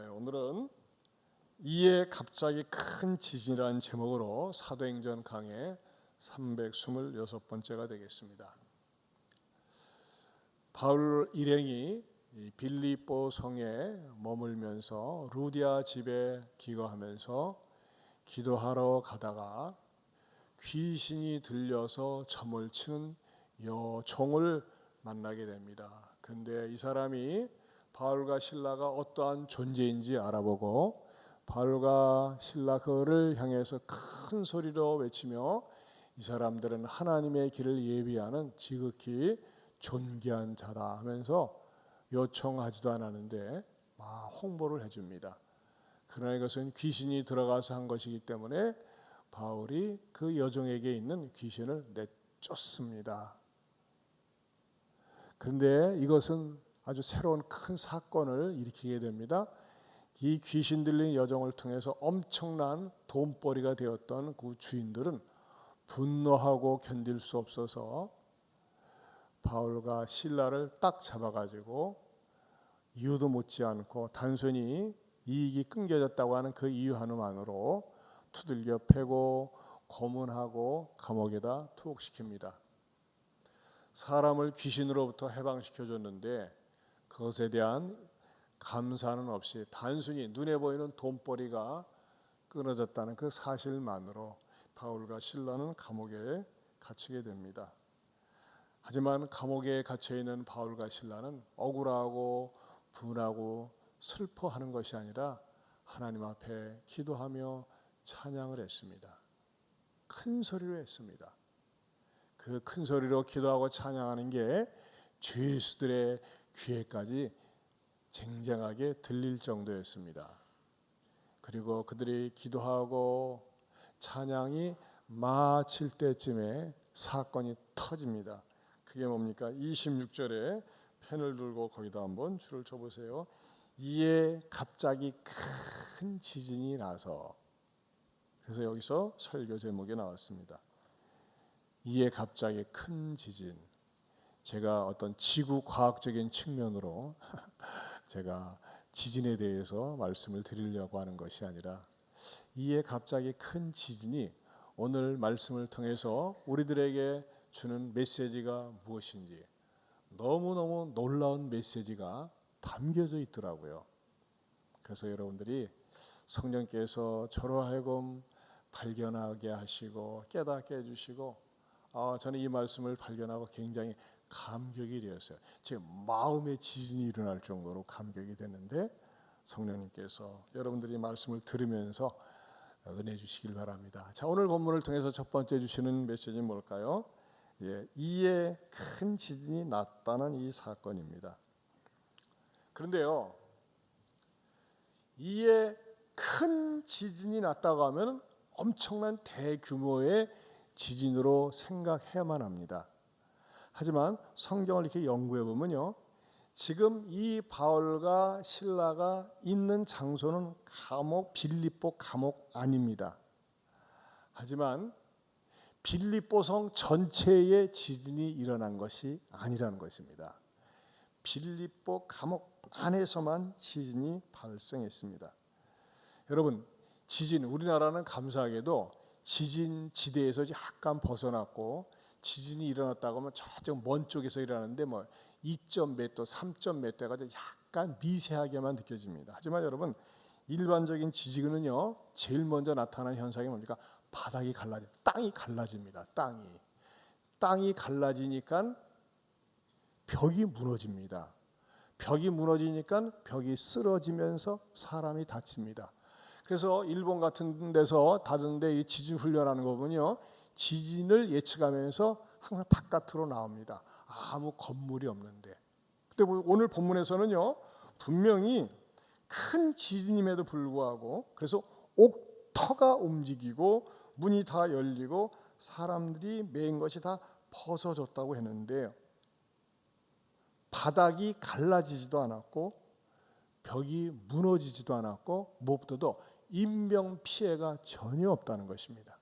오늘은 이에 갑자기 큰 지진이라는 제목으로 사도행전 강해 326번째가 되겠습니다. 바울 일행이 빌립보 성에 머물면서 루디아 집에 기거하면서 기도하러 가다가 귀신이 들려서 점을 치는 여종을 만나게 됩니다. 그런데 이 사람이 바울과 실라가 어떠한 존재인지 알아보고 바울과 실라 그를 향해서 큰 소리로 외치며 이 사람들은 하나님의 길을 예비하는 지극히 존귀한 자다 하면서 요청하지도 않았는데 홍보를 해줍니다. 그러나 이것은 귀신이 들어가서 한 것이기 때문에 바울이 그 여종에게 있는 귀신을 내쫓습니다. 그런데 이것은 아주 새로운 큰 사건을 일으키게 됩니다. 이 귀신 들린 여종을 통해서 엄청난 돈벌이가 되었던 그 주인들은 분노하고 견딜 수 없어서 바울과 실라를 딱 잡아가지고 이유도 묻지 않고 단순히 이익이 끊겨졌다고 하는 그 이유 하나만으로 두들겨 패고 고문하고 감옥에다 투옥시킵니다. 사람을 귀신으로부터 해방시켜줬는데 그것에 대한 감사는 없이 단순히 눈에 보이는 돈벌이가 끊어졌다는 그 사실만으로 바울과 실라는 감옥에 갇히게 됩니다. 하지만 감옥에 갇혀있는 바울과 실라는 억울하고 분하고 슬퍼하는 것이 아니라 하나님 앞에 기도하며 찬양을 했습니다. 큰 소리로 했습니다. 그 큰 소리로 기도하고 찬양하는 게 죄수들의 귀에까지 쟁쟁하게 들릴 정도였습니다. 그리고 그들이 기도하고 찬양이 마칠 때쯤에 사건이 터집니다. 그게 뭡니까? 26절에 펜을 들고 거기다 한번 줄을 쳐보세요. 이에 갑자기 큰 지진이 나서, 그래서 여기서 설교 제목이 나왔습니다. 이에 갑자기 큰 지진. 제가 어떤 지구 과학적인 측면으로 제가 지진에 대해서 말씀을 드리려고 하는 것이 아니라 이에 갑자기 큰 지진이 오늘 말씀을 통해서 우리들에게 주는 메시지가 무엇인지 너무너무 놀라운 메시지가 담겨져 있더라고요. 그래서 여러분들이 성령께서 저로 하여금 발견하게 하시고 깨닫게 해주시고 저는 이 말씀을 발견하고 굉장히 감격이 되었어요. 제 마음의 지진이 일어날 정도로 감격이 됐는데 성령님께서 여러분들이 말씀을 들으면서 은혜 주시길 바랍니다. 자, 오늘 본문을 통해서 첫 번째 주시는 메시지는 뭘까요? 이에 큰 지진이 났다는 이 사건입니다. 그런데요, 이에 큰 지진이 났다고 하면 엄청난 대규모의 지진으로 생각해야만 합니다. 하지만 성경을 이렇게 연구해 보면요, 지금 이 바울과 실라가 있는 장소는 감옥, 빌립보 감옥 아닙니다. 하지만 빌립보성 전체의 지진이 일어난 것이 아니라는 것입니다. 빌립보 감옥 안에서만 지진이 발생했습니다. 여러분, 지진, 우리나라는 감사하게도 지진 지대에서 약간 벗어났고 지진이 일어났다고 하면 저쪽 먼 쪽에서 일어나는데 2점 몇 도, 3점 몇 도가 약간 미세하게만 느껴집니다. 하지만 여러분, 일반적인 지진은요, 제일 먼저 나타나는 현상이 뭡니까? 바닥이 땅이 갈라집니다. 땅이 갈라지니까 벽이 무너집니다. 벽이 무너지니까 벽이 쓰러지면서 사람이 다칩니다. 그래서 일본 같은 데서 다른데 이 지진 훈련하는 거 보면요, 지진을 예측하면서 항상 바깥으로 나옵니다. 아무 건물이 없는데. 근데 오늘 본문에서는요, 분명히 큰 지진임에도 불구하고 그래서 옥터가 움직이고 문이 다 열리고 사람들이 매인 것이 다 벗어졌다고 했는데 바닥이 갈라지지도 않았고 벽이 무너지지도 않았고 무엇보다도 인명 피해가 전혀 없다는 것입니다.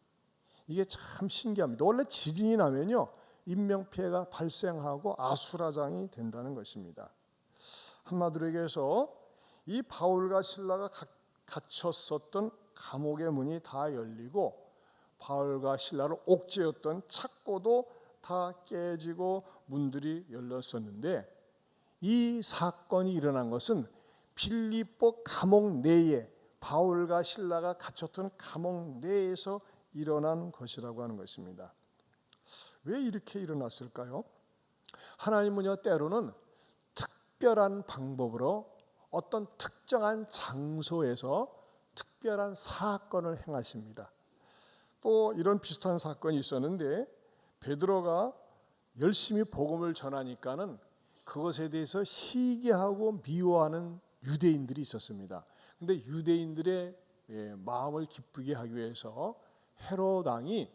이게 참 신기합니다. 원래 지진이 나면요, 인명 피해가 발생하고 아수라장이 된다는 것입니다. 한마디로 얘기해서 이 바울과 신라가 갇혔었던 감옥의 문이 다 열리고 바울과 신라를 옥죄었던 착고도 다 깨지고 문들이 열렸었는데, 이 사건이 일어난 것은 빌립보 감옥 내에, 바울과 신라가 갇혔던 감옥 내에서 일어난 것이라고 하는 것입니다. 왜 이렇게 일어났을까요? 하나님은요, 때로는 특별한 방법으로 어떤 특정한 장소에서 특별한 사건을 행하십니다. 또 이런 비슷한 사건이 있었는데, 베드로가 열심히 복음을 전하니까는 그것에 대해서 시기하고 미워하는 유대인들이 있었습니다. 근데 유대인들의 마음을 기쁘게 하기 위해서 헤롯 왕이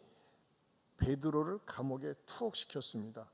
베드로를 감옥에 투옥시켰습니다.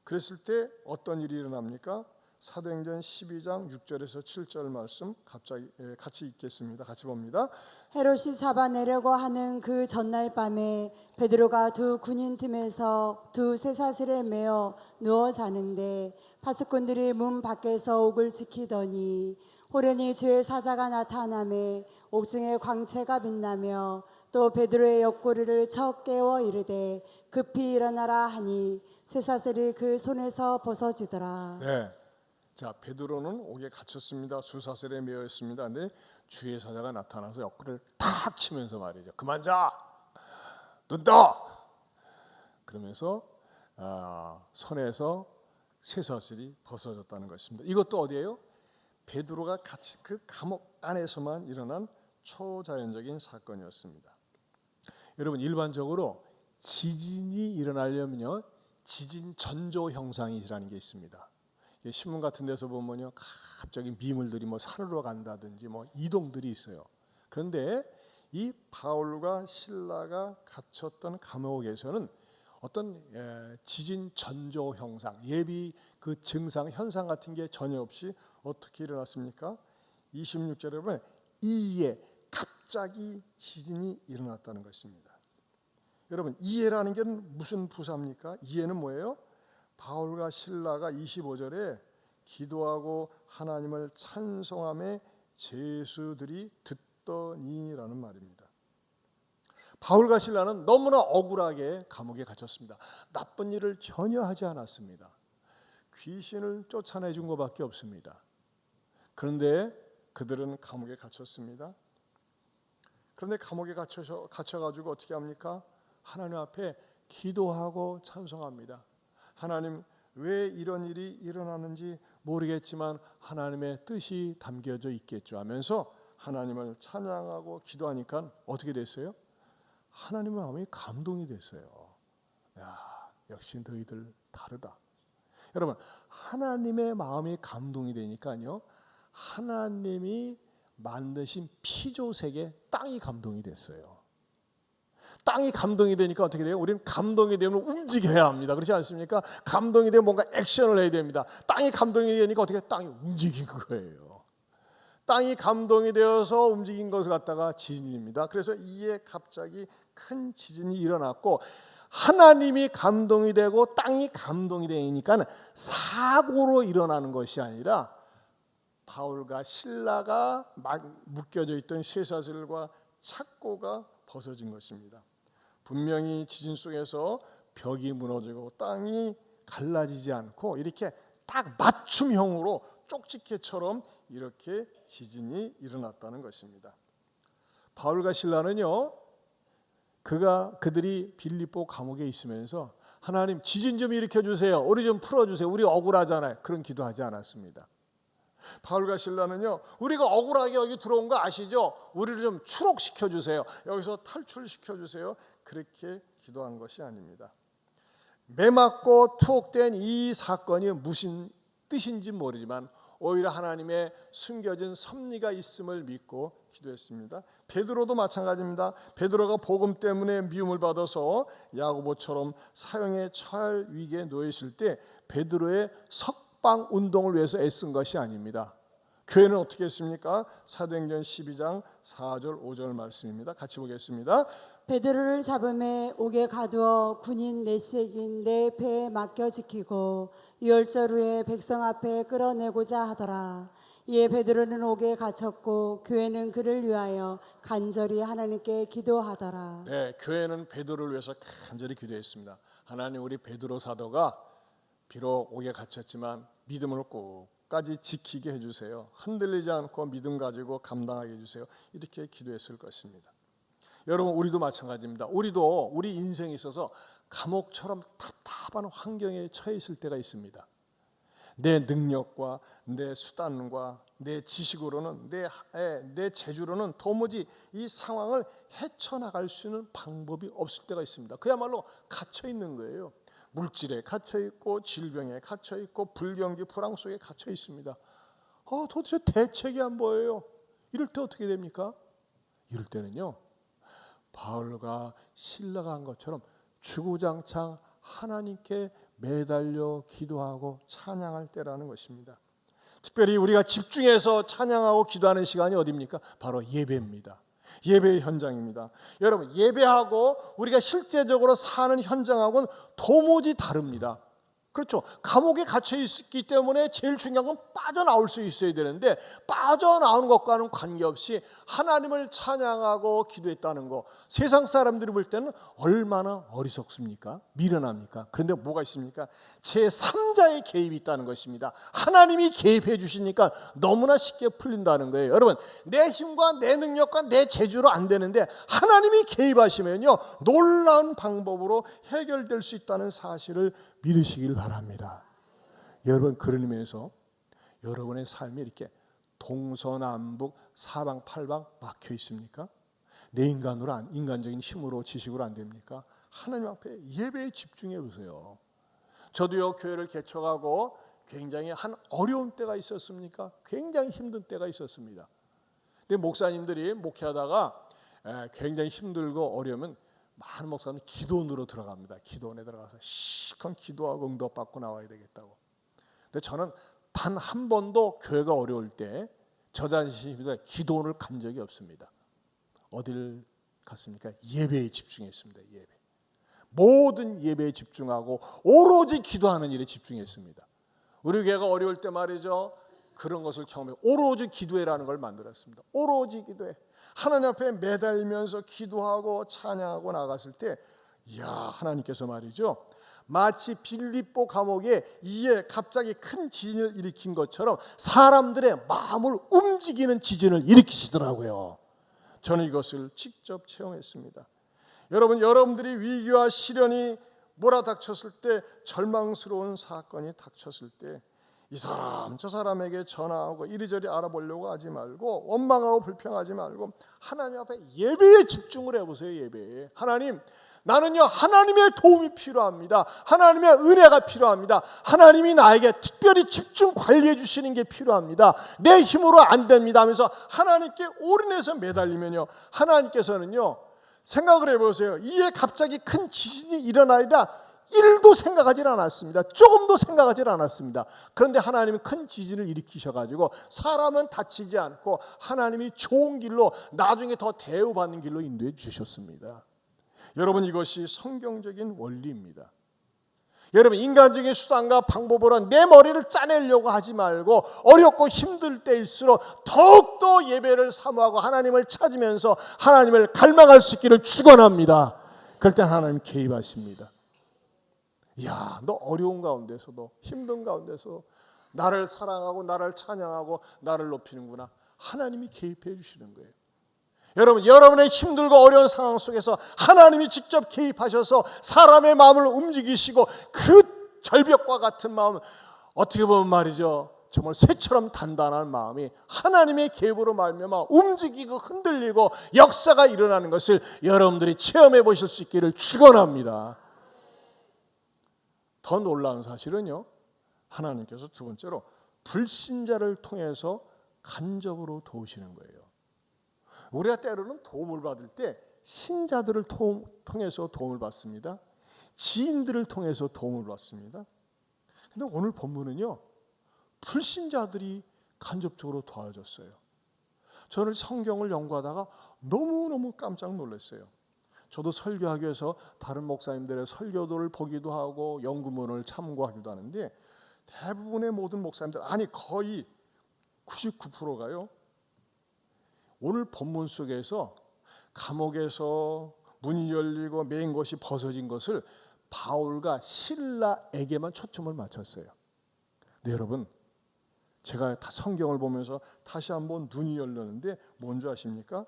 그랬을 때 어떤 일이 일어납니까? 사도행전 12장 6절에서 7절 말씀 같이 읽겠습니다. 같이 봅니다. 헤롯이 잡아내려고 하는 그 전날 밤에 베드로가 두 군인 틈에서 두 쇠사슬에 매어 누워 자는데 파수꾼들이 문 밖에서 옥을 지키더니 호련히 주의 사자가 나타나매 옥중에 광채가 빛나며 또 베드로의 옆구리를 쳐 깨워 이르되 급히 일어나라 하니 쇠사슬이 그 손에서 벗어지더라. 네. 자, 베드로는 옥에 갇혔습니다. 수사슬에 매여 있습니다. 근데 주의 사자가 나타나서 옆구리를 탁 치면서 말이죠. 그만 자! 눈 떠! 그러면서 손에서 쇠사슬이 벗어졌다는 것입니다. 이것도 어디예요? 베드로가 같이 그 감옥 안에서만 일어난 초자연적인 사건이었습니다. 여러분, 일반적으로 지진이 일어나려면요, 지진 전조 현상이라는 게 있습니다. 신문 같은 데서 보면요, 갑자기 미물들이 산으로 간다든지 이동들이 있어요. 그런데 이 바울과 신라가 갇혔던 감옥에서는 어떤 지진 전조 현상, 예비 그 증상 현상 같은 게 전혀 없이 어떻게 일어났습니까? 26절에 보면 이에 갑자기 지진이 일어났다는 것입니다. 여러분, 이해라는 게 무슨 부사입니까? 이해는 뭐예요? 바울과 신라가 25절에 기도하고 하나님을 찬송함에 제수들이 듣더니라는 말입니다. 바울과 신라는 너무나 억울하게 감옥에 갇혔습니다. 나쁜 일을 전혀 하지 않았습니다. 귀신을 쫓아내준 것밖에 없습니다. 그런데 그들은 감옥에 갇혔습니다. 그런데 감옥에 갇혀가지고 어떻게 합니까? 하나님 앞에 기도하고 찬송합니다. 하나님, 왜 이런 일이 일어나는지 모르겠지만 하나님의 뜻이 담겨져 있겠죠 하면서 하나님을 찬양하고 기도하니까 어떻게 됐어요? 하나님의 마음이 감동이 됐어요. 야, 역시 너희들 다르다. 여러분, 하나님의 마음이 감동이 되니까요, 하나님이 만드신 피조세계 땅이 감동이 됐어요. 땅이 감동이 되니까 어떻게 돼요? 우리는 감동이 되면 움직여야 합니다. 그렇지 않습니까? 감동이 되면 뭔가 액션을 해야 됩니다. 땅이 감동이 되니까 어떻게 땅이 움직인 거예요. 땅이 감동이 되어서 움직인 것을 갖다가 지진입니다. 그래서 이에 갑자기 큰 지진이 일어났고, 하나님이 감동이 되고 땅이 감동이 되니까 사고로 일어나는 것이 아니라 바울과 신라가 묶여져 있던 쇠사슬과 착고가 벗어진 것입니다. 분명히 지진 속에서 벽이 무너지고 땅이 갈라지지 않고 이렇게 딱 맞춤형으로 쪽집게처럼 이렇게 지진이 일어났다는 것입니다. 바울과 신라는요, 그들이 빌립보 감옥에 있으면서 하나님 지진 좀 일으켜 주세요. 우리 좀 풀어 주세요. 우리 억울하잖아요. 그런 기도하지 않았습니다. 바울과 신라는요, 우리가 억울하게 여기 들어온 거 아시죠? 우리를 좀 추록시켜 주세요. 여기서 탈출시켜 주세요. 그렇게 기도한 것이 아닙니다. 매맞고 투옥된 이 사건이 무슨 뜻인지 모르지만 오히려 하나님의 숨겨진 섭리가 있음을 믿고 기도했습니다. 베드로도 마찬가지입니다. 베드로가 복음 때문에 미움을 받아서 야고보처럼 사형에 처할 위기에 놓여 있을 때 베드로의 석방 운동을 위해서 애쓴 것이 아닙니다. 교회는 어떻게 했습니까? 사도행전 12장 4절 5절 말씀입니다. 같이 보겠습니다. 베드로를 잡음에 옥에 가두어 군인 넷씩인 네 배에 맡겨 지키고 유월절 후에 백성 앞에 끌어내고자 하더라. 이에 베드로는 옥에 갇혔고 교회는 그를 위하여 간절히 하나님께 기도하더라. 네, 교회는 베드로를 위해서 간절히 기도했습니다. 하나님, 우리 베드로 사도가 비록 옥에 갇혔지만 믿음을 끝까지 지키게 해주세요. 흔들리지 않고 믿음 가지고 감당하게 해주세요. 이렇게 기도했을 것입니다. 여러분, 우리도 마찬가지입니다. 우리도 우리 인생에 있어서 감옥처럼 답답한 환경에 처해 있을 때가 있습니다. 내 능력과 내 수단과 내 지식으로는 내 재주로는 도무지 이 상황을 헤쳐나갈 수 있는 방법이 없을 때가 있습니다. 그야말로 갇혀 있는 거예요. 물질에 갇혀 있고 질병에 갇혀 있고 불경기 불황 속에 갇혀 있습니다. 도대체 대책이 안 보여요. 이럴 때 어떻게 됩니까? 이럴 때는요, 바울과 실라가 한 것처럼 주구장창 하나님께 매달려 기도하고 찬양할 때라는 것입니다. 특별히 우리가 집중해서 찬양하고 기도하는 시간이 어디입니까? 바로 예배입니다. 예배의 현장입니다. 여러분, 예배하고 우리가 실제적으로 사는 현장하고는 도무지 다릅니다. 그렇죠. 감옥에 갇혀 있기 때문에 제일 중요한 건 빠져나올 수 있어야 되는데, 빠져나오는 것과는 관계없이 하나님을 찬양하고 기도했다는 거, 세상 사람들이 볼 때는 얼마나 어리석습니까? 미련합니까? 그런데 뭐가 있습니까? 제3자의 개입이 있다는 것입니다. 하나님이 개입해 주시니까 너무나 쉽게 풀린다는 거예요. 여러분, 내 힘과 내 능력과 내 재주로 안 되는데 하나님이 개입하시면요, 놀라운 방법으로 해결될 수 있다는 사실을 믿으시길 바랍니다. 여러분, 그런 의미에서 여러분의 삶이 이렇게 동서남북 사방팔방 막혀 있습니까? 내 인간적인 힘으로 지식으로 안 됩니까? 하나님 앞에 예배에 집중해 보세요. 저도요, 교회를 개척하고 굉장히 한 어려운 때가 있었습니까? 굉장히 힘든 때가 있었습니다. 근데 목사님들이 목회하다가 굉장히 힘들고 어려우면 많은 목사님은 기도원으로 들어갑니다. 기도원에 들어가서 시컷 기도하고 응답받고 나와야 되겠다고. 근데 저는 단 한 번도 교회가 어려울 때 저 자신이 기도원을 간 적이 없습니다. 어딜 갔습니까? 예배에 집중했습니다. 예배. 모든 예배에 집중하고 오로지 기도하는 일에 집중했습니다. 우리 교회가 어려울 때 말이죠, 그런 것을 경험해 오로지 기도회라는 걸 만들었습니다. 오로지 기도회. 하나님 앞에 매달리면서 기도하고 찬양하고 나갔을 때, 이야, 하나님께서 말이죠, 마치 빌립보 감옥에 이에 갑자기 큰 지진을 일으킨 것처럼 사람들의 마음을 움직이는 지진을 일으키시더라고요. 저는 이것을 직접 체험했습니다. 여러분, 여러분들이 위기와 시련이 몰아닥쳤을 때, 절망스러운 사건이 닥쳤을 때, 이 사람 저 사람에게 전화하고 이리저리 알아보려고 하지 말고, 원망하고 불평하지 말고 하나님 앞에 예배에 집중을 해보세요. 예배에. 하나님, 나는요, 하나님의 도움이 필요합니다. 하나님의 은혜가 필요합니다. 하나님이 나에게 특별히 집중 관리해 주시는 게 필요합니다. 내 힘으로 안 됩니다 하면서 하나님께 올인해서 매달리면요, 하나님께서는요, 생각을 해보세요. 이에 갑자기 큰 지진이 일어나리라 1도 생각하지 않았습니다. 조금도 생각하지 않았습니다. 그런데 하나님은 큰 지진을 일으키셔가지고 사람은 다치지 않고 하나님이 좋은 길로, 나중에 더 대우받는 길로 인도해 주셨습니다. 여러분, 이것이 성경적인 원리입니다. 여러분, 인간적인 수단과 방법으로 내 머리를 짜내려고 하지 말고 어렵고 힘들 때일수록 더욱더 예배를 사모하고 하나님을 찾으면서 하나님을 갈망할 수 있기를 축원합니다. 그럴 때 하나님 개입하십니다. 야, 너 어려운 가운데서도, 힘든 가운데서 나를 사랑하고 나를 찬양하고 나를 높이는구나. 하나님이 개입해 주시는 거예요. 여러분, 여러분의 힘들고 어려운 상황 속에서 하나님이 직접 개입하셔서 사람의 마음을 움직이시고, 그 절벽과 같은 마음, 어떻게 보면 말이죠, 정말 쇠처럼 단단한 마음이 하나님의 개입으로 말미암아 움직이고 흔들리고 역사가 일어나는 것을 여러분들이 체험해 보실 수 있기를 축원합니다. 더 놀라운 사실은요, 하나님께서 두 번째로 불신자를 통해서 간접으로 도우시는 거예요. 우리가 때로는 도움을 받을 때 신자들을 통해서 도움을 받습니다. 지인들을 통해서 도움을 받습니다. 그런데 오늘 본문은요, 불신자들이 간접적으로 도와줬어요. 저는 성경을 연구하다가 너무너무 깜짝 놀랐어요. 저도 설교하기 위해서 다른 목사님들의 설교도를 보기도 하고 연구문을 참고하기도 하는데, 대부분의 모든 목사님들, 아니 거의 99%가요. 오늘 본문 속에서 감옥에서 문이 열리고 맨 것이 벗어진 것을 바울과 실라에게만 초점을 맞췄어요. 네, 여러분, 제가 다 성경을 보면서 다시 한번 눈이 열렸는데 뭔지 아십니까?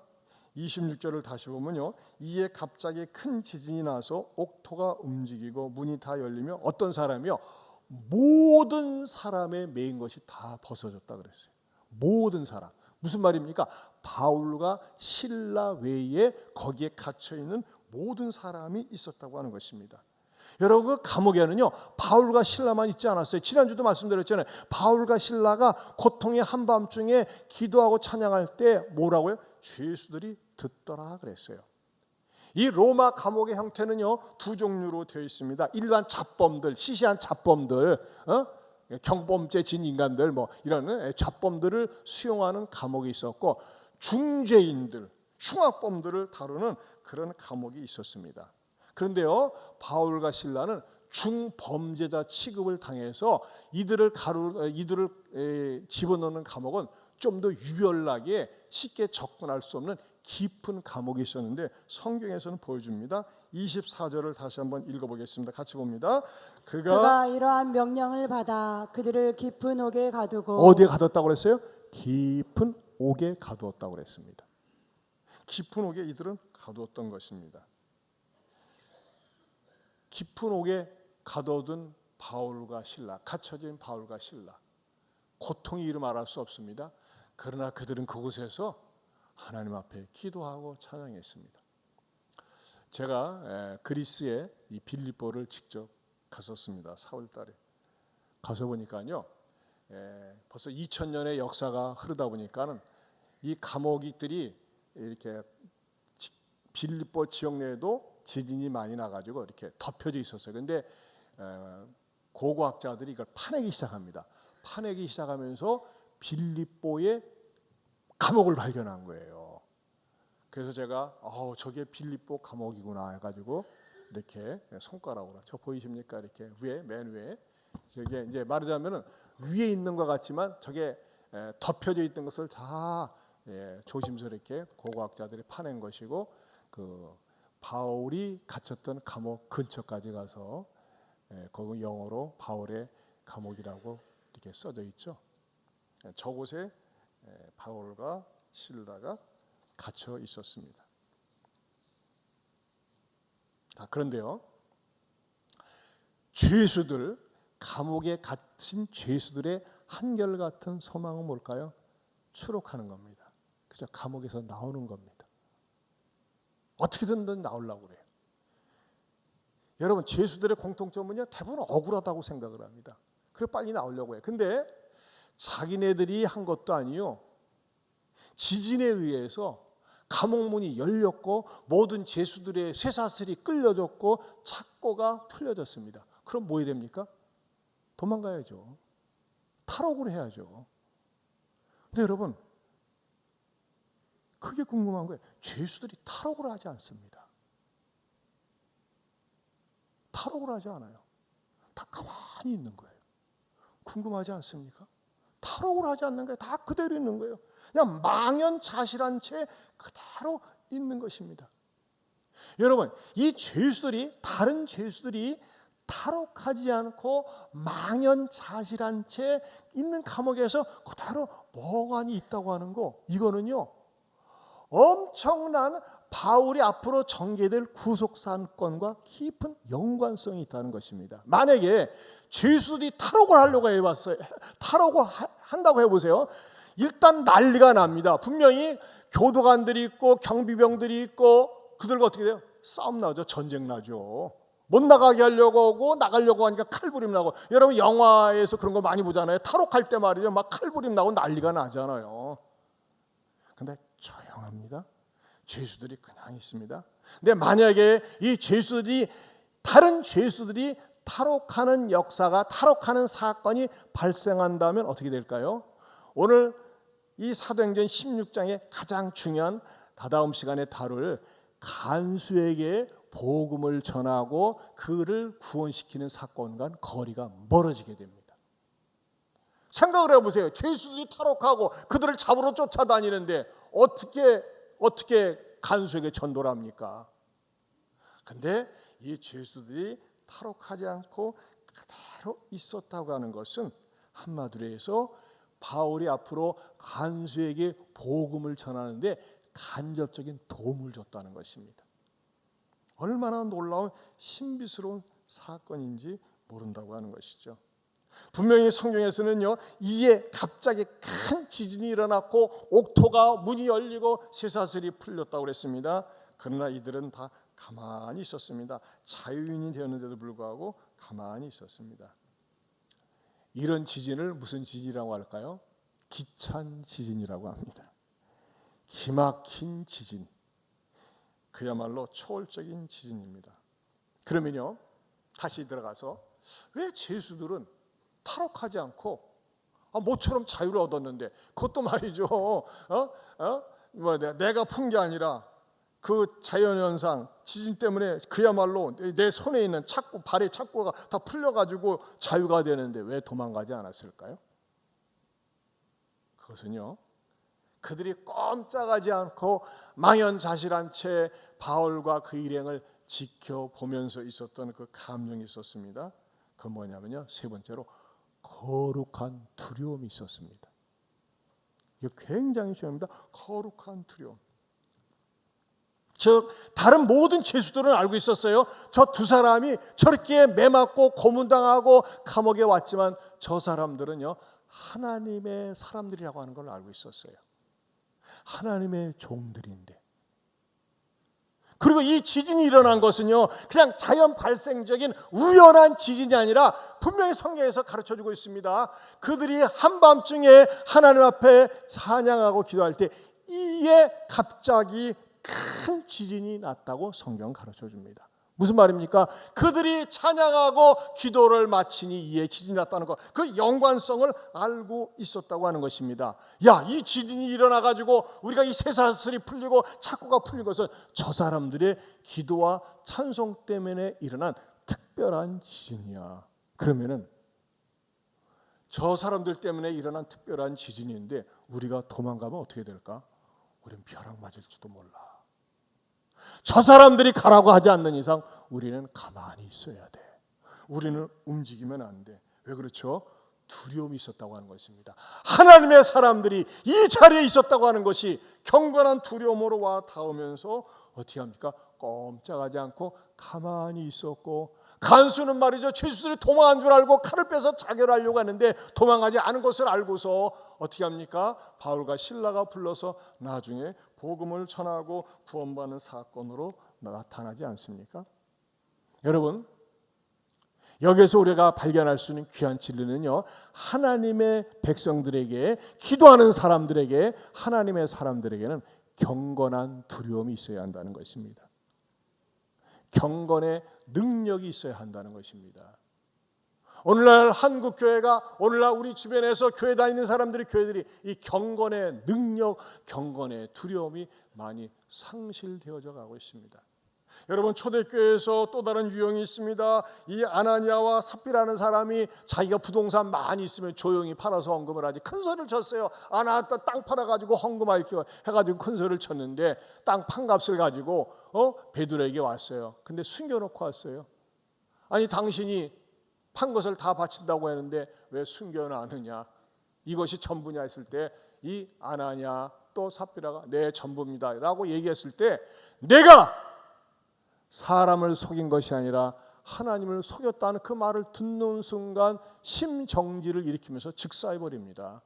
26절을 다시 보면요, 이에 갑자기 큰 지진이 나서 옥토가 움직이고 문이 다 열리며 어떤 사람이요? 모든 사람의 매인 것이 다 벗어졌다 그랬어요. 모든 사람. 무슨 말입니까? 바울과 실라 외에 거기에 갇혀 있는 모든 사람이 있었다고 하는 것입니다. 여러분, 그 감옥에는요 바울과 실라만 있지 않았어요. 지난주도 말씀드렸잖아요. 바울과 실라가 고통의 한밤중에 기도하고 찬양할 때 뭐라고요? 죄수들이 듣더라 그랬어요. 이 로마 감옥의 형태는요 두 종류로 되어 있습니다. 일반 잡범들, 시시한 잡범들, 경범죄 진 인간들, 뭐 이런 잡범들을 수용하는 감옥이 있었고, 중죄인들, 흉악범들을 다루는 그런 감옥이 있었습니다. 그런데요 바울과 실라는 중범죄자 취급을 당해서 이들을 집어넣는 감옥은 좀 더 유별나게 쉽게 접근할 수 없는 깊은 감옥이 있었는데 성경에서는 보여줍니다. 24절을 다시 한번 읽어보겠습니다. 같이 봅니다. 그가 이러한 명령을 받아 그들을 깊은 옥에 가두고. 어디에 가뒀다고 그랬어요? 깊은 옥에 가두었다고 그랬습니다. 깊은 옥에 이들은 가두었던 것입니다. 깊은 옥에 가둬둔 바울과 실라, 갇혀진 바울과 실라, 고통이 이루 말할 수 없습니다. 그러나 그들은 그곳에서 하나님 앞에 기도하고 찬양했습니다. 제가 그리스의 이 빌립보를 직접 갔었습니다. 4월 달에 가서 보니까요, 벌써 2000년의 역사가 흐르다 보니까는 이 감옥들이 이렇게 빌립보 지역 내에도 지진이 많이 나가지고 이렇게 덮여져 있었어요. 그런데 고고학자들이 이걸 파내기 시작합니다. 파내기 시작하면서 빌립보의 감옥을 발견한 거예요. 그래서 제가 저게 빌립보 감옥이구나 해가지고 이렇게 손가락으로, 저 보이십니까? 이렇게 위에, 맨 위에, 저게 이제 말하자면은 위에 있는 것 같지만 저게 덮여져 있던 것을 다 조심스럽게 고고학자들이 파낸 것이고, 그 바울이 갇혔던 감옥 근처까지 가서 거기 영어로 바울의 감옥이라고 이렇게 써져 있죠. 저곳에 바울과 실라가 갇혀 있었습니다. 그런데요, 죄수들, 감옥에 갇힌 죄수들의 한결같은 소망은 뭘까요? 추록하는 겁니다. 그죠? 감옥에서 나오는 겁니다. 어떻게든 나오려고 그래요. 여러분, 죄수들의 공통점은요 대부분 억울하다고 생각을 합니다. 그래 빨리 나오려고 해요. 근데 자기네들이 한 것도 아니요, 지진에 의해서 감옥문이 열렸고 모든 죄수들의 쇠사슬이 끌려졌고 착고가 풀려졌습니다. 그럼 뭐 해야 됩니까? 도망가야죠. 탈옥을 해야죠. 근데 여러분, 그게 궁금한 거예요. 죄수들이 탈옥을 하지 않습니다. 탈옥을 하지 않아요. 다 가만히 있는 거예요. 궁금하지 않습니까? 탈옥을 하지 않는 거예요. 다 그대로 있는 거예요. 그냥 망연자실한 채 그대로 있는 것입니다. 여러분, 이 죄수들이, 다른 죄수들이 탈옥하지 않고 망연자실한 채 있는 감옥에서 그대로 멍하니 있다고 하는 거, 이거는요 엄청난 바울이 앞으로 전개될 구속사건과 깊은 연관성이 있다는 것입니다. 만약에 죄수들이 탈옥을 하려고 해봤어요. 탈옥을 한다고 해보세요. 일단 난리가 납니다. 분명히 교도관들이 있고 경비병들이 있고 그들과 어떻게 돼요? 싸움 나죠. 전쟁 나죠. 못 나가게 하려고 하고 나가려고 하니까 칼부림 나고. 여러분 영화에서 그런 거 많이 보잖아요. 탈옥할 때 말이죠. 막 칼부림 나고 난리가 나잖아요. 근데 조용합니다. 죄수들이 그냥 있습니다. 근데 만약에 이 죄수들이, 다른 죄수들이 탈옥하는 역사가, 탈옥하는 사건이 발생한다면 어떻게 될까요? 오늘 이 사도행전 16장의 가장 중요한 다다음 시간에 다룰 간수에게 복음을 전하고 그를 구원시키는 사건과는 거리가 멀어지게 됩니다. 생각을 해보세요. 죄수들이 탈옥하고 그들을 잡으러 쫓아다니는데 어떻게 간수에게 전도를 합니까? 근데 이 죄수들이 탈옥하지 않고 그대로 있었다고 하는 것은 한마디로 해서 바울이 앞으로 간수에게 복음을 전하는데 간접적인 도움을 줬다는 것입니다. 얼마나 놀라운 신비스러운 사건인지 모른다고 하는 것이죠. 분명히 성경에서는요, 이에 갑자기 큰 지진이 일어났고 옥토가 문이 열리고 쇠사슬이 풀렸다고 그랬습니다. 그러나 이들은 다 가만히 있었습니다. 자유인이 되었는데도 불구하고 가만히 있었습니다. 이런 지진을 무슨 지진이라고 할까요? 기찬 지진이라고 합니다. 기막힌 지진, 그야말로 초월적인 지진입니다. 그러면요, 다시 들어가서 왜 죄수들은 탈옥하지 않고 모처럼 자유를 얻었는데, 그것도 말이죠, 내가 푼 게 아니라 그 자연현상, 지진 때문에 그야말로 내 손에 있는 착고, 발의 착고가 다 풀려가지고 자유가 되는데 왜 도망가지 않았을까요? 그것은요, 그들이 꼼짝하지 않고 망연자실한 채 바울과 그 일행을 지켜보면서 있었던 그 감정이 있었습니다. 그건 뭐냐면요, 세 번째로 거룩한 두려움이 있었습니다. 이게 굉장히 중요합니다. 거룩한 두려움. 즉 다른 모든 죄수들은 알고 있었어요. 저 두 사람이 저렇게 매맞고 고문당하고 감옥에 왔지만 저 사람들은요, 하나님의 사람들이라고 하는 걸 알고 있었어요. 하나님의 종들인데. 그리고 이 지진이 일어난 것은요, 그냥 자연 발생적인 우연한 지진이 아니라 분명히 성경에서 가르쳐주고 있습니다. 그들이 한밤중에 하나님 앞에 찬양하고 기도할 때 이에 갑자기 큰 지진이 났다고 성경 가르쳐줍니다. 무슨 말입니까? 그들이 찬양하고 기도를 마치니 이에 지진이 났다는 것, 그 연관성을 알고 있었다고 하는 것입니다. 야, 이 지진이 일어나가지고 우리가 이 쇠사슬이 풀리고 착고가 풀린 것은 저 사람들의 기도와 찬송 때문에 일어난 특별한 지진이야. 그러면은 저 사람들 때문에 일어난 특별한 지진인데 우리가 도망가면 어떻게 될까? 우리는 벼락 맞을지도 몰라. 저 사람들이 가라고 하지 않는 이상 우리는 가만히 있어야 돼. 우리는 움직이면 안 돼. 왜 그렇죠? 두려움이 있었다고 하는 것입니다. 하나님의 사람들이 이 자리에 있었다고 하는 것이 경건한 두려움으로 와 닿으면서 어떻게 합니까? 꼼짝하지 않고 가만히 있었고, 간수는 말이죠, 죄수들이 도망한 줄 알고 칼을 빼서 자결하려고 하는데 도망가지 않은 것을 알고서 어떻게 합니까? 바울과 실라가 불러서 나중에 복음을 전하고 구원받는 사건으로 나타나지 않습니까? 여러분, 여기서 우리가 발견할 수 있는 귀한 진리는요, 하나님의 백성들에게, 기도하는 사람들에게, 하나님의 사람들에게는 경건한 두려움이 있어야 한다는 것입니다. 경건의 능력이 있어야 한다는 것입니다. 오늘날 한국 교회가, 오늘날 우리 주변에서 교회 다니는 교회들이 이 경건의 능력, 경건의 두려움이 많이 상실되어져 가고 있습니다. 여러분, 초대교회에서 또 다른 유형이 있습니다. 이 아나니아와 삽비라는 사람이 자기가 부동산 많이 있으면 조용히 팔아서 헌금을 하지, 큰 소리를 쳤어요. 나 땅 팔아가지고 헌금할게요 해가지고 큰 소리를 쳤는데 땅 판값을 가지고 베드로에게 왔어요. 근데 숨겨놓고 왔어요. 아니, 당신이 판 것을 다 바친다고 했는데 왜 숨겨놨느냐, 이것이 전부냐 했을 때 이 아나니아 또 삽비라가 내 전부입니다 라고 얘기했을 때, 내가 사람을 속인 것이 아니라 하나님을 속였다는 그 말을 듣는 순간 심정지를 일으키면서 즉사해버립니다.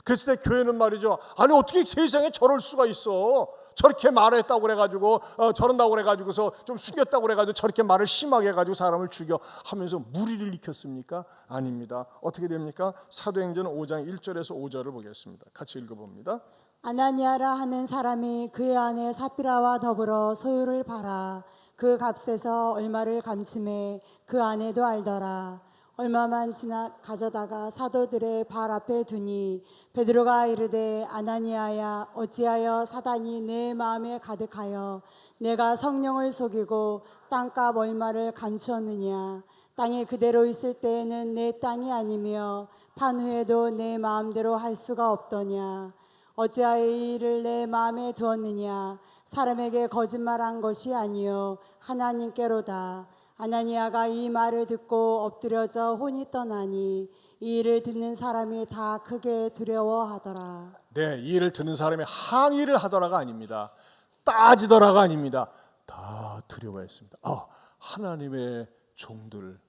그랬을 때 교회는 말이죠, 아니 어떻게 세상에 저럴 수가 있어, 저렇게 말했다고 그래가지고 저런다고 그래가지고서 좀 숙였다고 그래가지고 저렇게 말을 심하게 해가지고 사람을 죽여 하면서 무리를 일으켰습니까? 아닙니다. 어떻게 됩니까? 사도행전 5장 1절에서 5절을 보겠습니다. 같이 읽어봅니다. 아나니아라 하는 사람이 그의 아내 삽비라와 더불어 소유를 팔아 그 값에서 얼마를 감춤해 그 아내도 알더라. 얼마만 지나 가져다가 사도들의 발 앞에 두니 베드로가 이르되, 아나니아야, 어찌하여 사단이 내 마음에 가득하여 내가 성령을 속이고 땅값 얼마를 감추었느냐. 땅이 그대로 있을 때에는 내 땅이 아니며 판 후에도 내 마음대로 할 수가 없더냐. 어찌하여 이 일을 내 마음에 두었느냐. 사람에게 거짓말한 것이 아니요 하나님께로다. 아나니아가 이 말을 듣고 엎드려져 혼이 떠나니 이 일을 듣는 사람이 다 크게 두려워하더라. 네, 이 일을 듣는 사람이 항의를 하더라가 아닙니다. 따지더라가 아닙니다. 다 두려워했습니다. 하나님의 종들,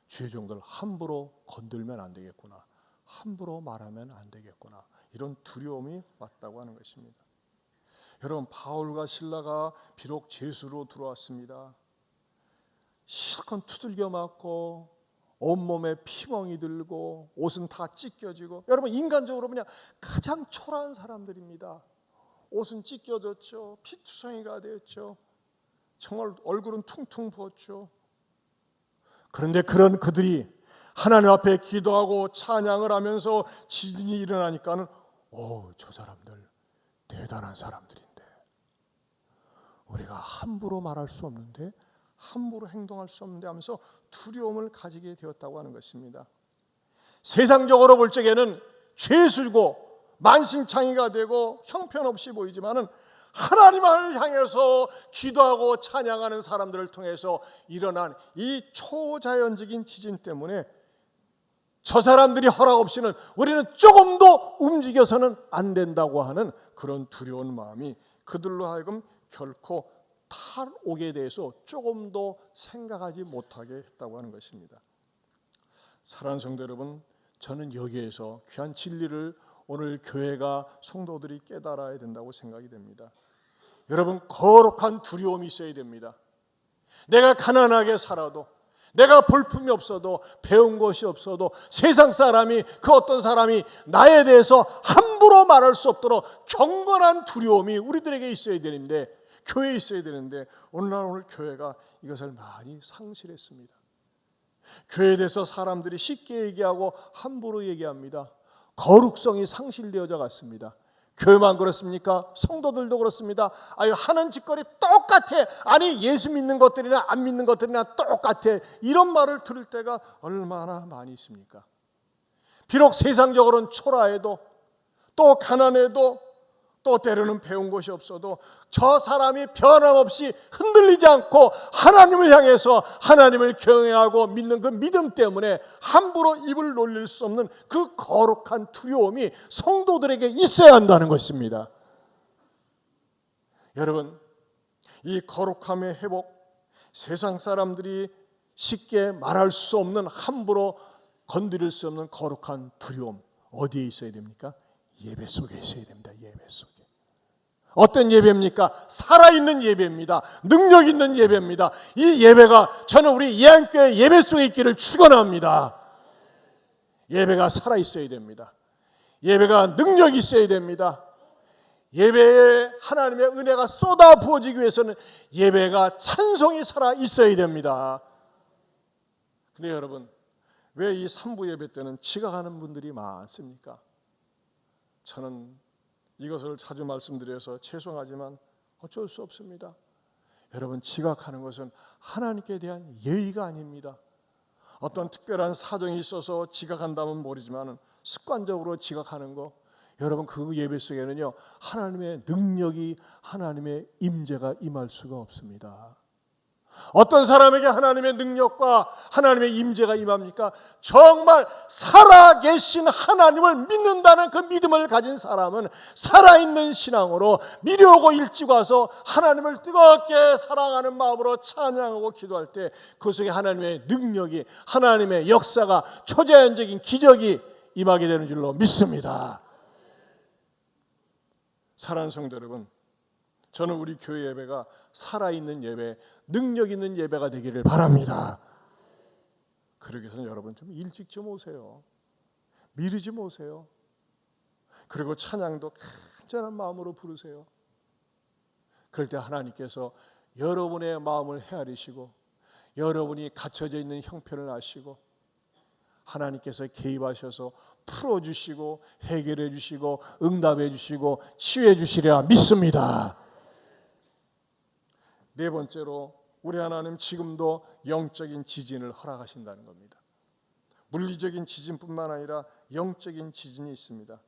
주의 종들 함부로 건들면 안 되겠구나. 함부로 말하면 안 되겠구나. 이런 두려움이 왔다고 하는 것입니다. 여러분, 바울과 실라가 비록 죄수로 들어왔습니다. 실컷 두들겨 맞고 온몸에 피멍이 들고 옷은 다 찢겨지고, 여러분 인간적으로 그냥 가장 초라한 사람들입니다. 옷은 찢겨졌죠. 피투성이가 되었죠. 정말 얼굴은 퉁퉁 부었죠. 그런데 그런 그들이 하나님 앞에 기도하고 찬양을 하면서 지진이 일어나니까는 저 사람들 대단한 사람들인데 우리가 함부로 말할 수 없는데, 함부로 행동할 수 없는데 하면서 두려움을 가지게 되었다고 하는 것입니다. 세상적으로 볼 적에는 죄수고 만신창이가 되고 형편없이 보이지만은 하나님을 향해서 기도하고 찬양하는 사람들을 통해서 일어난 이 초자연적인 지진 때문에 저 사람들이 허락 없이는 우리는 조금도 움직여서는 안 된다고 하는 그런 두려운 마음이 그들로 하여금 결코 탈옥에 대해서 조금도 생각하지 못하게 했다고 하는 것입니다. 사랑하는 성도 여러분, 저는 여기에서 귀한 진리를 오늘 교회가 성도들이 깨달아야 된다고 생각이 됩니다. 여러분, 거룩한 두려움이 있어야 됩니다. 내가 가난하게 살아도, 내가 볼품이 없어도, 배운 것이 없어도, 세상 사람이, 그 어떤 사람이 나에 대해서 함부로 말할 수 없도록 경건한 두려움이 우리들에게 있어야 되는데, 교회에 있어야 되는데, 오늘 교회가 이것을 많이 상실했습니다. 교회에 대해서 사람들이 쉽게 얘기하고 함부로 얘기합니다. 거룩성이 상실되어져 갔습니다. 교회만 그렇습니까? 성도들도 그렇습니다. 하는 짓거리 똑같아. 아니 예수 믿는 것들이나 안 믿는 것들이나 똑같아. 이런 말을 들을 때가 얼마나 많이 있습니까? 비록 세상적으로는 초라해도, 또 가난해도, 또 때로는 배운 것이 없어도 저 사람이 변함없이 흔들리지 않고 하나님을 향해서 하나님을 경외하고 믿는 그 믿음 때문에 함부로 입을 놀릴 수 없는 그 거룩한 두려움이 성도들에게 있어야 한다는 것입니다. 여러분, 이 거룩함의 회복, 세상 사람들이 쉽게 말할 수 없는, 함부로 건드릴 수 없는 거룩한 두려움, 어디에 있어야 됩니까? 예배 속에 있어야 됩니다. 예배 속에. 어떤 예배입니까? 살아있는 예배입니다. 능력 있는 예배입니다. 이 예배가, 저는 우리 예안교회 예배 속에 있기를 축원합니다. 예배가 살아있어야 됩니다. 예배가 능력이 있어야 됩니다. 예배에 하나님의 은혜가 쏟아 부어지기 위해서는 예배가 찬송이 살아있어야 됩니다. 근데 여러분, 왜 이 3부 예배 때는 지각하는 분들이 많습니까? 저는 이것을 자주 말씀드려서 죄송하지만 어쩔 수 없습니다. 여러분, 지각하는 것은 하나님께 대한 예의가 아닙니다. 어떤 특별한 사정이 있어서 지각한다면 모르지만 습관적으로 지각하는 거, 여러분 그 예배 속에는요 하나님의 능력이, 하나님의 임재가 임할 수가 없습니다. 어떤 사람에게 하나님의 능력과 하나님의 임재가 임합니까? 정말 살아계신 하나님을 믿는다는 그 믿음을 가진 사람은 살아있는 신앙으로 미리 오고 일찍 와서 하나님을 뜨겁게 사랑하는 마음으로 찬양하고 기도할 때 그 속에 하나님의 능력이, 하나님의 역사가, 초자연적인 기적이 임하게 되는 줄로 믿습니다. 사랑하는 성도 여러분, 저는 우리 교회 예배가 살아있는 예배, 능력 있는 예배가 되기를 바랍니다. 그러기 위해서는 여러분 좀 일찍 좀 오세요. 미리 좀 오세요. 그리고 찬양도 간절한 마음으로 부르세요. 그럴 때 하나님께서 여러분의 마음을 헤아리시고 여러분이 갇혀져 있는 형편을 아시고 하나님께서 개입하셔서 풀어주시고 해결해 주시고 응답해 주시고 치유해 주시리라 믿습니다. 네 번째로 우리 하나님 지금도 영적인 지진을 허락하신다는 겁니다. 물리적인 지진뿐만 아니라 영적인 지진이 있습니다.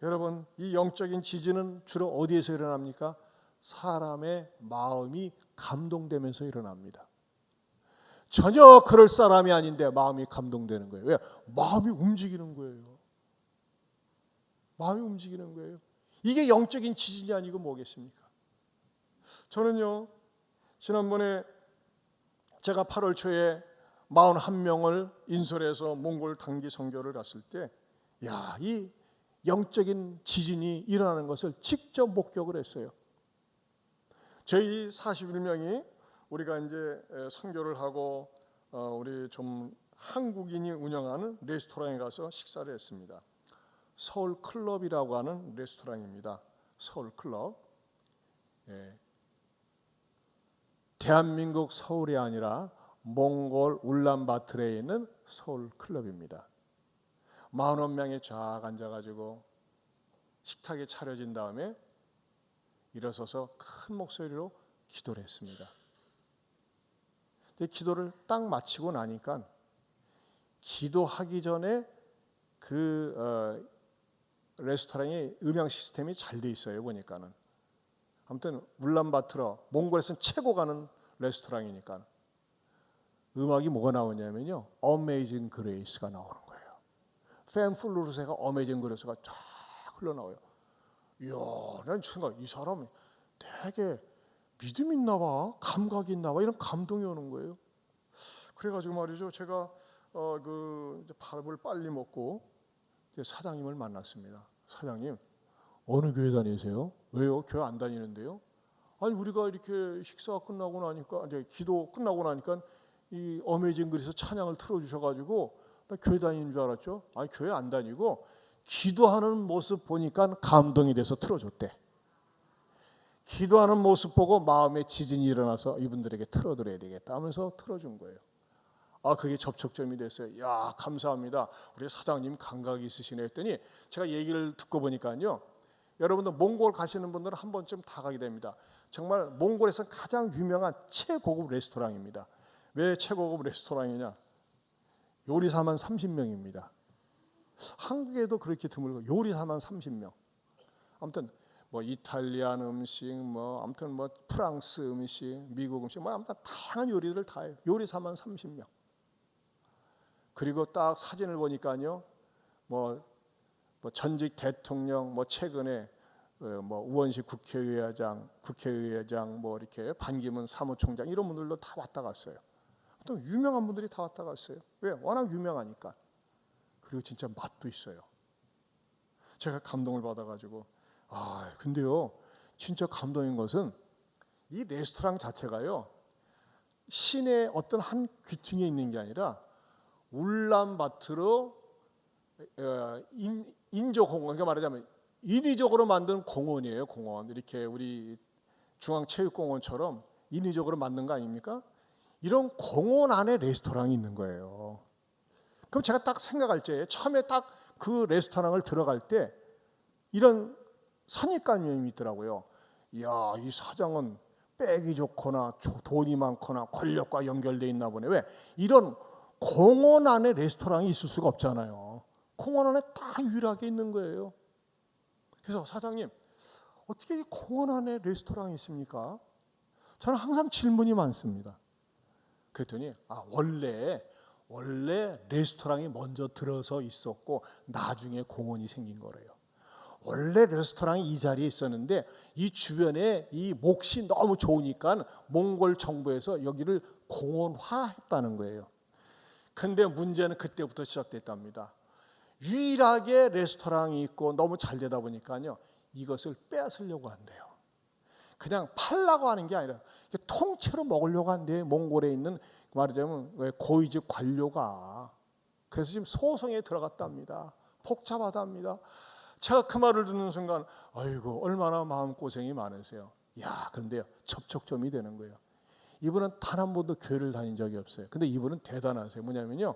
여러분, 이 영적인 지진은 주로 어디에서 일어납니까? 사람의 마음이 감동되면서 일어납니다. 전혀 그럴 사람이 아닌데 마음이 감동되는 거예요. 왜? 마음이 움직이는 거예요. 마음이 움직이는 거예요. 이게 영적인 지진이 아니고 뭐겠습니까? 저는요, 지난번에 제가 8월 초에 41명을 인솔해서 몽골 단기 선교를 갔을 때, 이 영적인 지진이 일어나는 것을 직접 목격을 했어요. 저희 41명이 우리가 이제 선교를 하고 우리 좀 한국인이 운영하는 레스토랑에 가서 식사를 했습니다. 서울 클럽이라고 하는 레스토랑입니다. 서울 클럽. 대한민국 서울이 아니라 몽골 울란바토르에 있는 서울 클럽입니다. 40명이 쫙 앉아가지고 식탁이 차려진 다음에 일어서서 큰 목소리로 기도를 했습니다. 근데 기도를 딱 마치고 나니까 기도하기 전에 그 레스토랑의 음향 시스템이 잘 돼 있어요. 보니까는 아무튼 울란바토르 몽골에서는 최고 가는 레스토랑이니까 음악이 뭐가 나오냐면요, 어메이징 그레이스가 나오는 거예요. 팬플루르세가 어메이징 그레이스가 쫙 흘러나와요. 이야, 난 생각 이 사람 되게 믿음 있나 봐, 감각이 있나 봐, 이런 감동이 오는 거예요. 그래가지고 말이죠, 제가 밥을 빨리 먹고 사장님을 만났습니다. 사장님, 어느 교회 다니세요? 왜요? 교회 안 다니는데요? 아니, 우리가 이렇게 식사 끝나고 나니까, 이제 기도 끝나고 나니까 이 어메이징 그리스 찬양을 틀어주셔가지고 나 교회 다니는 줄 알았죠. 아니, 교회 안 다니고 기도하는 모습 보니까 감동이 돼서 틀어줬대. 기도하는 모습 보고 마음에 지진이 일어나서 이분들에게 틀어드려야 되겠다 하면서 틀어준 거예요. 그게 접촉점이 됐어요. 야, 감사합니다. 우리 사장님 감각이 있으시네 했더니 제가 얘기를 듣고 보니까요, 여러분들 몽골 가시는 분들은 한 번쯤 다 가게 됩니다. 정말 몽골에서 가장 유명한 최고급 레스토랑입니다. 왜 최고급 레스토랑이냐? 요리사만 30명입니다. 한국에도 그렇게 드물고 요리사만 30명. 아무튼 뭐 이탈리안 음식, 아무튼 프랑스 음식, 미국 음식, 아무튼 다양한 요리들을 다 해요. 요리사만 30명. 그리고 딱 사진을 보니까요, 전직 대통령, 최근에 우원식 국회의장, 이렇게 반기문 사무총장 이런 분들도 다 왔다 갔어요. 또 유명한 분들이 다 왔다 갔어요. 왜? 워낙 유명하니까. 그리고 진짜 맛도 있어요. 제가 감동을 받아가지고, 근데요, 진짜 감동인 것은 이 레스토랑 자체가요, 시내 어떤 한 귀퉁이에 있는 게 아니라 울란바토르 인조공원, 그러니까 말하자면 인위적으로 만든 공원이에요. 공원, 이렇게 우리 중앙체육공원처럼 인위적으로 만든 거 아닙니까? 이런 공원 안에 레스토랑이 있는 거예요. 그럼 제가 딱 생각할 때, 처음에 딱 그 레스토랑을 들어갈 때 이런 선입관념이 있더라고요. 이야, 이 사장은 빽이 좋거나 돈이 많거나 권력과 연결돼 있나 보네. 왜? 이런 공원 안에 레스토랑이 있을 수가 없잖아요. 공원 안에 다 유일하게 있는 거예요. 그래서 사장님, 어떻게 이 공원 안에 레스토랑이 있습니까? 저는 항상 질문이 많습니다. 그랬더니 원래 레스토랑이 먼저 들어서 있었고 나중에 공원이 생긴 거래요. 원래 레스토랑이 이 자리에 있었는데 이 주변에 이 몫이 너무 좋으니까 몽골 정부에서 여기를 공원화했다는 거예요. 근데 문제는 그때부터 시작됐답니다. 유일하게 레스토랑이 있고 너무 잘 되다 보니까요, 이것을 빼앗으려고 한대요. 그냥 팔라고 하는 게 아니라 통째로 먹으려고 한대요. 몽골에 있는 말하자면 고위직 관료가. 그래서 지금 소송에 들어갔답니다. 복잡하답니다. 제가 그 말을 듣는 순간, 아이고, 얼마나 마음고생이 많으세요. 그런데요, 접촉점이 되는 거예요. 이분은 단 한 번도 교회를 다닌 적이 없어요. 근데 이분은 대단하세요. 뭐냐면요,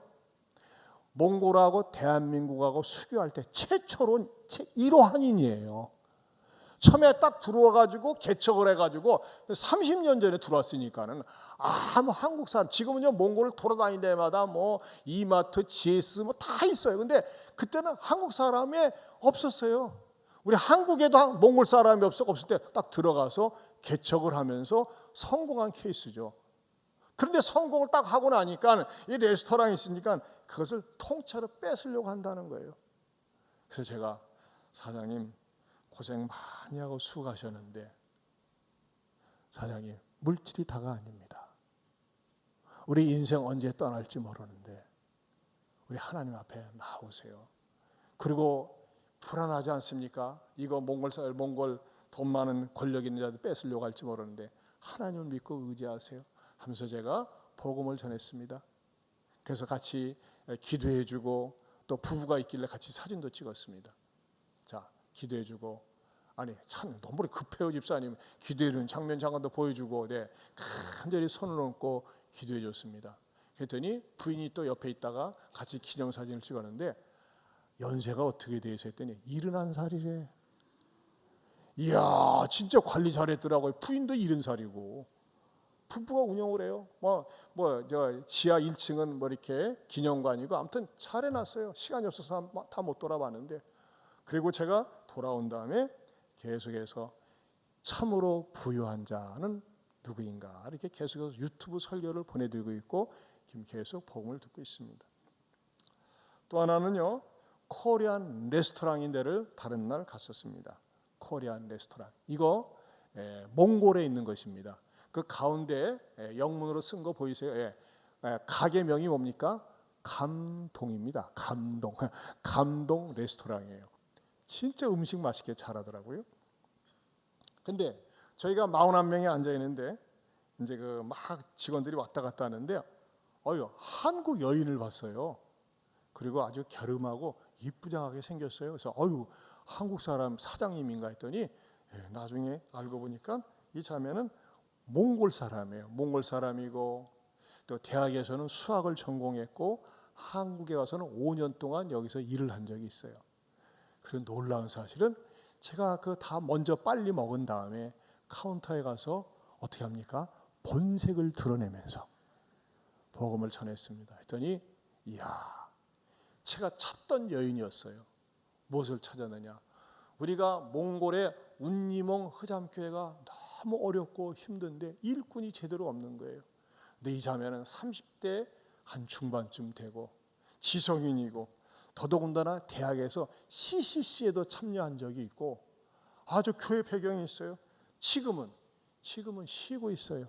몽골하고 대한민국하고 수교할 때 최초로 1호 한인이에요. 처음에 딱 들어와가지고 개척을 해가지고 30년 전에 들어왔으니까는 뭐 한국 사람 지금은요 몽골을 돌아다닐 때마다 뭐 이마트, GS 뭐 다 있어요. 근데 그때는 한국 사람이 없었어요. 우리 한국에도 몽골 사람이 없을 때 딱 들어가서 개척을 하면서 성공한 케이스죠. 그런데 성공을 딱 하고 나니까 이 레스토랑이 있으니까 그것을 통째로 뺏으려고 한다는 거예요. 그래서 제가 사장님 고생 많이 하고 수고하셨는데 사장님 물질이 다가 아닙니다. 우리 인생 언제 떠날지 모르는데 우리 하나님 앞에 나오세요. 그리고 불안하지 않습니까? 이거 몽골 돈 많은 권력 있는 자들 뺏으려고 할지 모르는데 하나님을 믿고 의지하세요 하면서 제가 복음을 전했습니다. 그래서 같이 기도해주고 또 부부가 있길래 같이 사진도 찍었습니다. 자, 기도해주고 참 너무 급해요 집사님. 기도해주는 장면 잠깐도 보여주고 간절히 손을 얹고 기도해줬습니다. 그랬더니 부인이 또 옆에 있다가 같이 기념사진을 찍었는데 연세가 어떻게 되세요 했더니 71살이래. 이야 진짜 관리 잘했더라고요. 부인도 70살이고 부부가 운영을 해요. 저 지하 1층은 뭐 이렇게 기념관이고 아무튼 잘 해놨어요. 시간이 없어서 다 못 돌아봤는데 그리고 제가 돌아온 다음에 계속해서 참으로 부유한 자는 누구인가 이렇게 계속해서 유튜브 설교를 보내드리고 있고 지금 계속 복음을 듣고 있습니다. 또 하나는요 코리안 레스토랑인데를 다른 날 갔었습니다. 코리안 레스토랑 이거 몽골에 있는 것입니다. 그 가운데 영문으로 쓴 거 보이세요? 가게명이 뭡니까? 감동입니다. 감동 레스토랑이에요. 진짜 음식 맛있게 잘하더라고요. 근데 저희가 41명이 앉아 있는데 이제 막 직원들이 왔다 갔다 하는데 한국 여인을 봤어요. 그리고 아주 갸름하고 이쁘장하게 생겼어요. 그래서 한국 사람 사장님인가 했더니 나중에 알고 보니까 이 자매는 몽골 사람이에요. 몽골 사람이고 또 대학에서는 수학을 전공했고 한국에 와서는 5년 동안 여기서 일을 한 적이 있어요. 그런 놀라운 사실은 제가 다 먼저 빨리 먹은 다음에 카운터에 가서 어떻게 합니까? 본색을 드러내면서 복음을 전했습니다. 했더니 이야 제가 찾던 여인이었어요. 무엇을 찾았느냐? 우리가 몽골의 운니몽 허잠교회가 너무 어렵고 힘든데 일꾼이 제대로 없는 거예요. 근데 이 자매는 30대 한 중반쯤 되고 지성인이고 더더군다나 대학에서 CCC에도 참여한 적이 있고 아주 교회 배경이 있어요. 지금은 쉬고 있어요.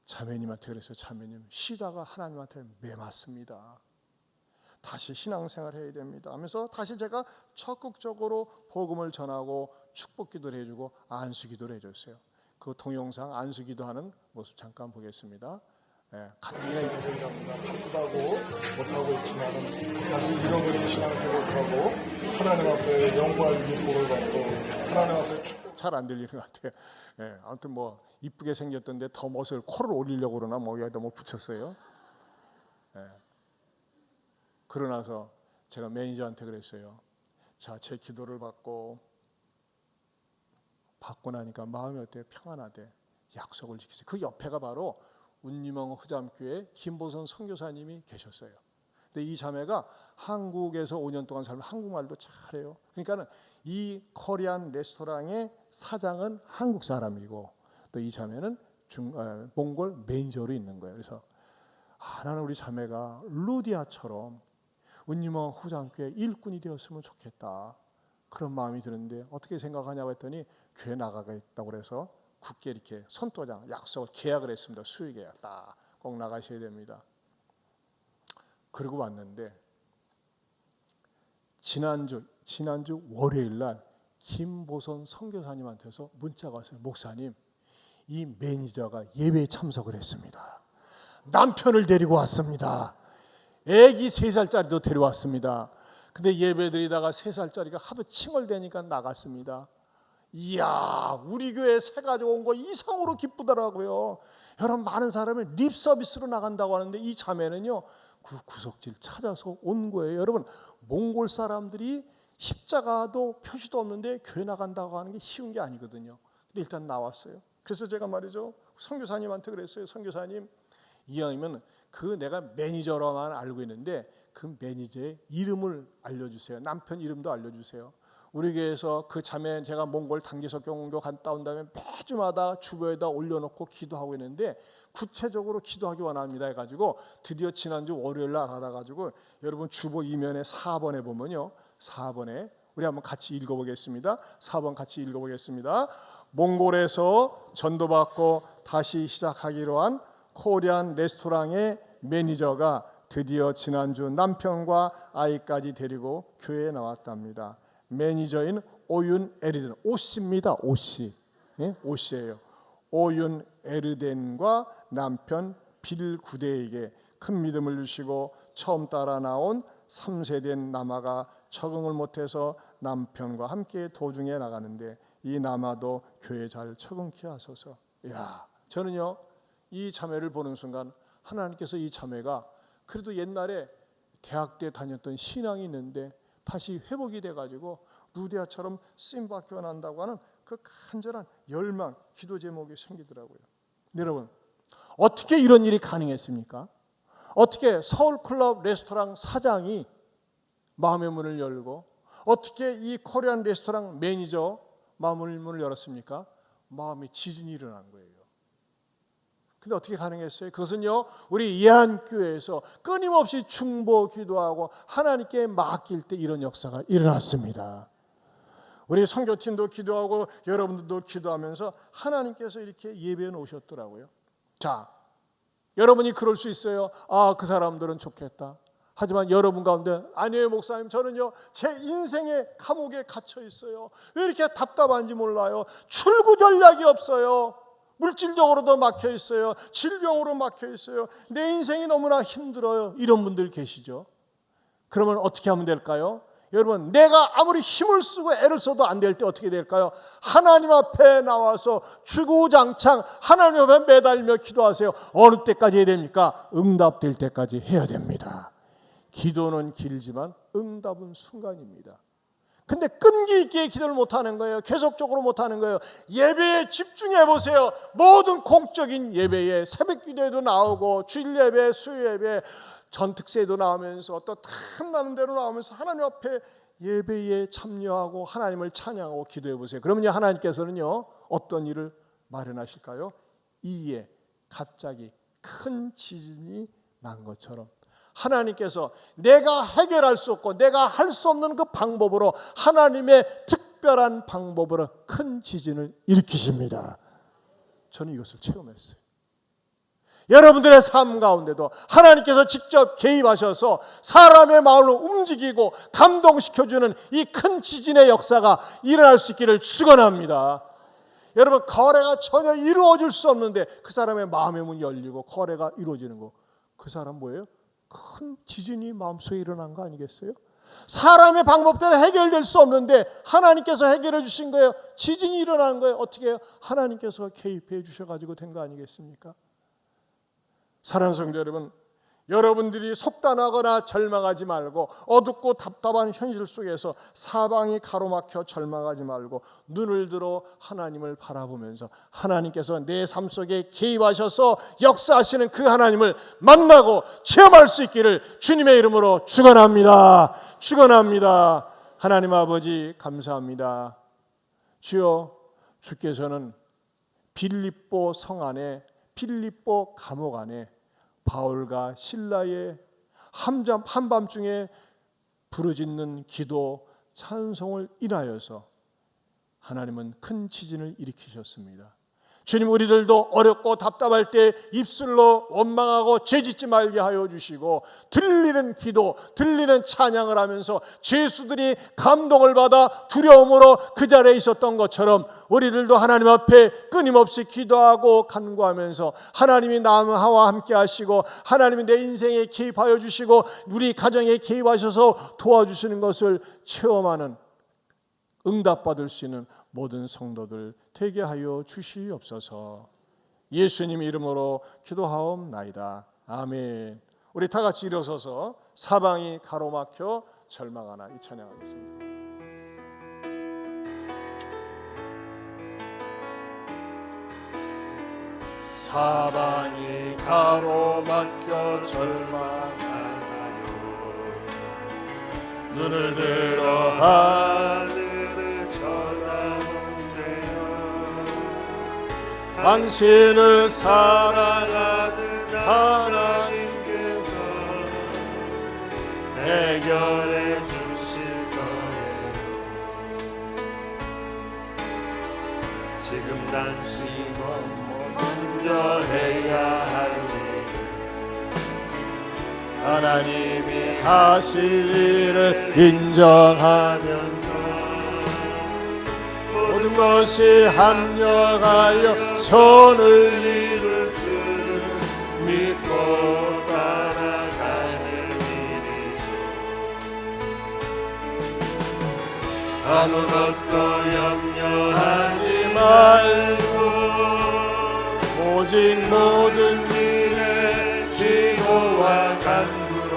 자매님한테 그래서 자매님 쉬다가 하나님한테 매맞습니다. 다시 신앙생활 해야 됩니다 하면서 다시 제가 적극적으로 복음을 전하고 축복기도를 해주고 안수기도를 해줬어요. 그 동영상 안수기도하는 모습 잠깐 보겠습니다. 가뜩이나 바쁘다고 못하고 있지만 사실 이런 걸 신앙생활 못하고 하나님 앞에 영광을 복을 받고 하나님 앞에 축복 잘 안 들리는 것 같아요. 아무튼 뭐 이쁘게 생겼던데 더 멋을 코를 올리려고 그러나 여기다 붙였어요. 그러나서 제가 매니저한테 그랬어요. 자, 제 기도를 받고 나니까 마음이 어때요? 평안하대. 약속을 지키세요. 그 옆에가 바로 운니몽 허잠교회 김보선 선교사님이 계셨어요. 근데 이 자매가 한국에서 5년 동안 살면 한국말도 잘해요. 그러니까는 이 코리안 레스토랑의 사장은 한국 사람이고 또 이 자매는 몽골 매니저로 있는 거예요. 그래서 나는 우리 자매가 루디아처럼 운니몽 허잠교회 일꾼이 되었으면 좋겠다. 그런 마음이 드는데 어떻게 생각하냐고 했더니 교회 나가겠다고 그래서 굳게 이렇게 손도장 약속을 계약을 했습니다. 수의 계약 딱 꼭 나가셔야 됩니다. 그러고 왔는데 지난주 월요일 날 김보선 선교사님한테서 문자가 왔어요. 목사님, 이 매니저가 예배에 참석을 했습니다. 남편을 데리고 왔습니다. 애기 3살짜리도 데려왔습니다. 근데 예배드리다가 3살짜리가 하도 칭얼대니까 나갔습니다. 이야, 우리 교회 새 가져온 거 이상으로 기쁘더라고요. 여러분, 많은 사람이 립 서비스로 나간다고 하는데 이 자매는요 그 구석질 찾아서 온 거예요. 여러분, 몽골 사람들이 십자가도 표시도 없는데 교회 나간다고 하는 게 쉬운 게 아니거든요. 근데 일단 나왔어요. 그래서 제가 말이죠, 선교사님한테 그랬어요. 선교사님, 이왕이면 그 내가 매니저로만 알고 있는데 그 매니저의 이름을 알려주세요. 남편 이름도 알려주세요. 우리 교회에서 그 자매, 제가 몽골 단기석경원교 갔다 온 다음에 매주마다 주보에다 올려놓고 기도하고 있는데 구체적으로 기도하기 원합니다 해가지고 드디어 지난주 월요일 날 알아가지고, 여러분 주보 이면에 4번에 보면요, 4번에 우리 한번 같이 읽어보겠습니다. 4번 같이 읽어보겠습니다. 몽골에서 전도받고 다시 시작하기로 한 코리안 레스토랑의 매니저가 드디어 지난주 남편과 아이까지 데리고 교회에 나왔답니다. 매니저인 오윤 에르덴, 오씨입니다. 오씨, 예? 오씨예요. 오윤 에르덴과 남편 빌 구데에게 큰 믿음을 주시고 처음 따라 나온 3세된 남아가 적응을 못해서 남편과 함께 도중에 나가는데 이 남아도 교회 잘 적응케 하소서. 야, 저는요 이 자매를 보는 순간 하나님께서 이 자매가 그래도 옛날에 대학 때 다녔던 신앙이 있는데 다시 회복이 돼가지고 루디아처럼 쓰임받기 원한다고 하는 그 간절한 열망, 기도 제목이 생기더라고요. 여러분, 어떻게 이런 일이 가능했습니까? 어떻게 서울클럽 레스토랑 사장이 마음의 문을 열고, 어떻게 이 코리안 레스토랑 매니저 마음의 문을 열었습니까? 마음의 지진이 일어난 거예요. 근데 어떻게 가능했어요? 그것은요, 우리 예한교회에서 끊임없이 중보 기도하고 하나님께 맡길 때 이런 역사가 일어났습니다. 우리 선교팀도 기도하고 여러분들도 기도하면서 하나님께서 이렇게 예배해 놓으셨더라고요. 자, 여러분이 그럴 수 있어요. 아, 그 사람들은 좋겠다. 하지만 여러분 가운데, 아니에요 목사님, 저는요 제 인생의 감옥에 갇혀 있어요. 왜 이렇게 답답한지 몰라요. 출구 전략이 없어요. 물질적으로도 막혀 있어요. 질병으로 막혀 있어요. 내 인생이 너무나 힘들어요. 이런 분들 계시죠. 그러면 어떻게 하면 될까요? 여러분, 내가 아무리 힘을 쓰고 애를 써도 안 될 때 어떻게 될까요? 하나님 앞에 나와서 주구장창 하나님 앞에 매달리며 기도하세요. 어느 때까지 해야 됩니까? 응답될 때까지 해야 됩니다. 기도는 길지만 응답은 순간입니다. 근데 끈기 있게 기도를 못하는 거예요. 계속적으로 못하는 거예요. 예배에 집중해 보세요. 모든 공적인 예배에 새벽 기도에도 나오고 주일 예배, 수요 예배, 전특세도 나오면서 또 탐나는 대로 나오면서 하나님 앞에 예배에 참여하고 하나님을 찬양하고 기도해 보세요. 그러면요, 하나님께서는요 어떤 일을 마련하실까요? 이에 갑자기 큰 지진이 난 것처럼 하나님께서 내가 해결할 수 없고 내가 할 수 없는 그 방법으로, 하나님의 특별한 방법으로 큰 지진을 일으키십니다. 저는 이것을 체험했어요. 여러분들의 삶 가운데도 하나님께서 직접 개입하셔서 사람의 마음을 움직이고 감동시켜주는 이 큰 지진의 역사가 일어날 수 있기를 축원합니다. 여러분, 거래가 전혀 이루어질 수 없는데 그 사람의 마음의 문이 열리고 거래가 이루어지는 거, 그 사람 뭐예요? 큰 지진이 마음속에 일어난 거 아니겠어요? 사람의 방법대로 해결될 수 없는데 하나님께서 해결해 주신 거예요. 지진이 일어나는 거예요. 어떻게 해요? 하나님께서 개입해 주셔가지고 된 거 아니겠습니까? 사랑하는 성도 여러분, 여러분들이 속단하거나 절망하지 말고 어둡고 답답한 현실 속에서 사방이 가로막혀 절망하지 말고 눈을 들어 하나님을 바라보면서 하나님께서 내 삶 속에 개입하셔서 역사하시는 그 하나님을 만나고 체험할 수 있기를 주님의 이름으로 축원합니다. 축원합니다. 하나님 아버지 감사합니다. 주여, 주께서는 빌립보 성 안에, 빌립보 감옥 안에 바울과 실라의 한밤중에 부르짖는 기도 찬송을 인하여서 하나님은 큰 지진을 일으키셨습니다. 주님, 우리들도 어렵고 답답할 때 입술로 원망하고 죄짓지 말게 하여 주시고 들리는 기도, 들리는 찬양을 하면서 죄수들이 감동을 받아 두려움으로 그 자리에 있었던 것처럼 우리들도 하나님 앞에 끊임없이 기도하고 간구하면서 하나님이 나와 함께 하시고 하나님이 내 인생에 개입하여 주시고 우리 가정에 개입하셔서 도와주시는 것을 체험하는, 응답받을 수 있는 모든 성도들 되게 하여 주시옵소서. 예수님 이름으로 기도하옵나이다. 아멘. 우리 다 같이 일어서서 사방이 가로막혀 절망하나 이 찬양하겠습니다. 사방이 가로막혀 절망하나요. 눈을 들어 하늘을 쳐다보세요. 당신을 사랑하는 하나님께서 해결해 주실 거예요. 지금 당신은 먼저 해야 할 일, 하나님이 하실 일을 인정하면서 모든 것이 합력하여 선을 이룰 줄 믿고 따라가는 일이죠. 아무것도 염려하지 말고 오직 모든 일에 기도와 간구로